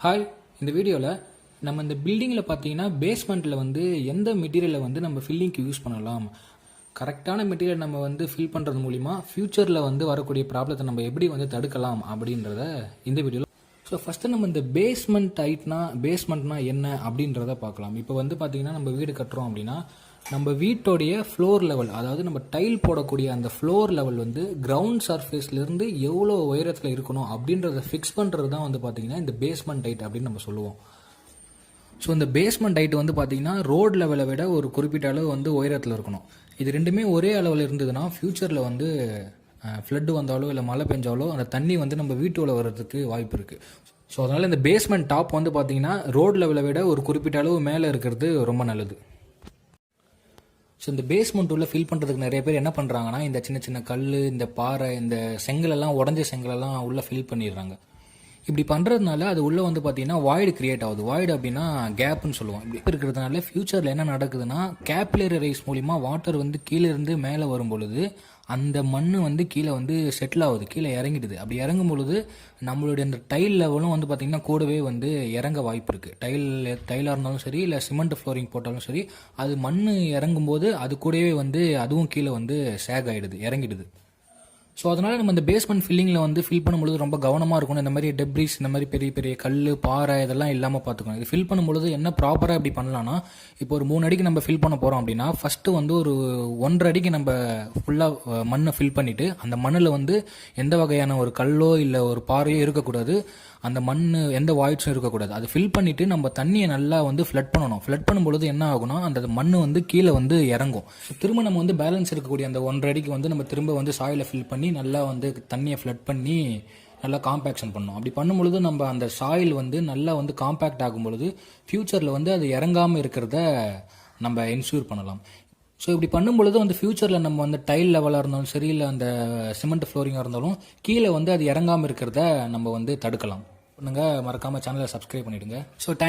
Hi, இந்த வீடியோவில் நம்ம இந்த பில்டிங்கில் பார்த்தீங்கன்னா பேஸ்மெண்ட்டில் வந்து எந்த மெட்டீரியலை வந்து நம்ம ஃபில்லிங்க்கு யூஸ் பண்ணலாம், கரெக்டான மெட்டீரியல் நம்ம வந்து ஃபில் பண்ணுறது மூலிமா ஃப்யூச்சரில் வந்து வரக்கூடிய ப்ராப்ளத்தை நம்ம எப்படி வந்து தடுக்கலாம் அப்படின்றத இந்த வீடியோவில். ஸோ ஃபஸ்ட்டு நம்ம இந்த பேஸ்மெண்ட்னா என்ன அப்படின்றத பார்க்கலாம். இப்போ வந்து பார்த்தீங்கன்னா நம்ம வீடு கட்டுறோம் அப்படின்னா நம்ம வீட்டோடைய ஃப்ளோர் லெவல், அதாவது நம்ம டைல் போடக்கூடிய அந்த ஃப்ளோர் லெவல் வந்து கிரவுண்ட் சர்ஃபேஸ்லேருந்து எவ்வளோ உயரத்தில் இருக்கணும் அப்படின்றத ஃபிக்ஸ் பண்ணுறது தான் வந்து பார்த்தீங்கன்னா இந்த பேஸ்மெண்ட் ஹைட் அப்படின்னு நம்ம சொல்லுவோம். ஸோ இந்த பேஸ்மெண்ட் ஹைட் வந்து பார்த்தீங்கன்னா ரோட் லெவலை விட ஒரு குறிப்பிட்ட அளவு வந்து உயரத்தில் இருக்கணும். இது ரெண்டுமே ஒரே அளவில் இருந்ததுன்னா ஃப்யூச்சரில் வந்து ஃப்ளட்டு வந்தாலோ இல்லை மழை பெஞ்சாலோ அந்த தண்ணி வந்து நம்ம வீட்டுக்குள்ள வர்றதுக்கு வாய்ப்பு இருக்குது. ஸோ அதனால் இந்த பேஸ்மெண்ட் டாப் வந்து பார்த்தீங்கன்னா ரோட் லெவலை விட ஒரு குறிப்பிட்ட அளவு மேலே இருக்கிறது ரொம்ப நல்லது. ஸோ இந்த பேஸ்மெண்ட் உள்ள ஃபில் பண்ணுறதுக்கு நிறைய பேர் என்ன பண்ணுறாங்கன்னா இந்த சின்ன சின்ன கல், இந்த பாறை, இந்த செங்கலெல்லாம் உடஞ்ச செங்கலெல்லாம் உள்ளே ஃபில் பண்ணிடுறாங்க. இப்படி பண்ணுறதுனால அது உள்ளே வந்து பார்த்தீங்கன்னா வாய்டு கிரியேட் ஆகுது. வாய்டு அப்படின்னா கேப்னு சொல்லுவோம். இப்படி இருக்கிறதுனால ஃப்யூச்சரில் என்ன நடக்குதுன்னா கேபிலரி ரைஸ் மூலிமா வாட்டர் வந்து கீழே இருந்து மேலே வரும் பொழுது அந்த மண் வந்து கீழே வந்து செட்டில் ஆகுது, கீழே இறங்கிடுது. அப்படி இறங்கும் பொழுது நம்மளுடைய அந்த டைல் லெவலும் வந்து பார்த்திங்கன்னா கூடவே வந்து இறங்க வாய்ப்பு இருக்குது. டைலாக இருந்தாலும் சரி, இல்லை சிமெண்ட் ஃப்ளோரிங் போட்டாலும் சரி, அது மண் இறங்கும்போது அது கூடவே வந்து அதுவும் கீழே வந்து சேக் ஆகிடுது, இறங்கிடுது. ஸோ அதனால் நம்ம இந்த பேஸ்மெண்ட் ஃபில்லிங்கில் வந்து ஃபில் பண்ணும்பொழுது ரொம்ப கவனமாக இருக்கணும். இந்த மாதிரி டெப்ரிஸ், இந்த மாதிரி பெரிய பெரிய கல், பாறை இதெல்லாம் இல்லாமல் பார்த்துக்கணும். இது ஃபில் பண்ணும்பொழுது என்ன ப்ராப்பராக இப்படி பண்ணலான்னா, இப்போ ஒரு 3 அடிக்கு நம்ம ஃபில் பண்ண போகிறோம் அப்படின்னா ஃபஸ்ட்டு வந்து ஒரு 1.5 அடிக்கு நம்ம ஃபுல்லாக மண்ணை ஃபில் பண்ணிவிட்டு அந்த மண்ணில் வந்து எந்த வகையான ஒரு கல்லோ இல்லை ஒரு பாறையோ இருக்கக்கூடாது, அந்த மண் எந்த வாய்ட்ஸும் இருக்கக்கூடாது. அது ஃபில் பண்ணிவிட்டு நம்ம தண்ணியை நல்லா வந்து ஃப்ளட் பண்ணணும். ஃப்ளட் பண்ணும்பொழுது என்ன ஆகுனா அந்த மண் வந்து கீழே வந்து இறங்கும். திரும்ப நம்ம வந்து பேலன்ஸ் இருக்கக்கூடிய அந்த 1.5 அடிக்கு வந்து நம்ம திரும்ப வந்து சாயிலை ஃபில் பண்ணி நல்லா வந்து தண்ணியை ஃப்ளட் பண்ணி நல்லா காம்பேக்ஷன் பண்ணணும். அப்படி பண்ணும்பொழுது நம்ம அந்த சாயில் வந்து நல்லா வந்து காம்பேக்ட் ஆகும் பொழுது ஃப்யூச்சரில் வந்து அது இறங்காமல் இருக்கிறத நம்ம என்ஷூர் பண்ணலாம். ஸோ இப்படி பண்ணும்பொழுது வந்து ஃப்யூச்சரில் நம்ம வந்து டைல் லெவலாக இருந்தாலும் சரி, இல்லை அந்த சிமெண்ட் ஃப்ளோரிங்காக இருந்தாலும் கீழே வந்து அது இறங்காமல் இருக்கிறத நம்ம வந்து தடுக்கலாம். பண்ணுங்கள், மறக்காமல் சேனலை சப்ஸ்கிரைப் பண்ணிவிடுங்க. ஸோ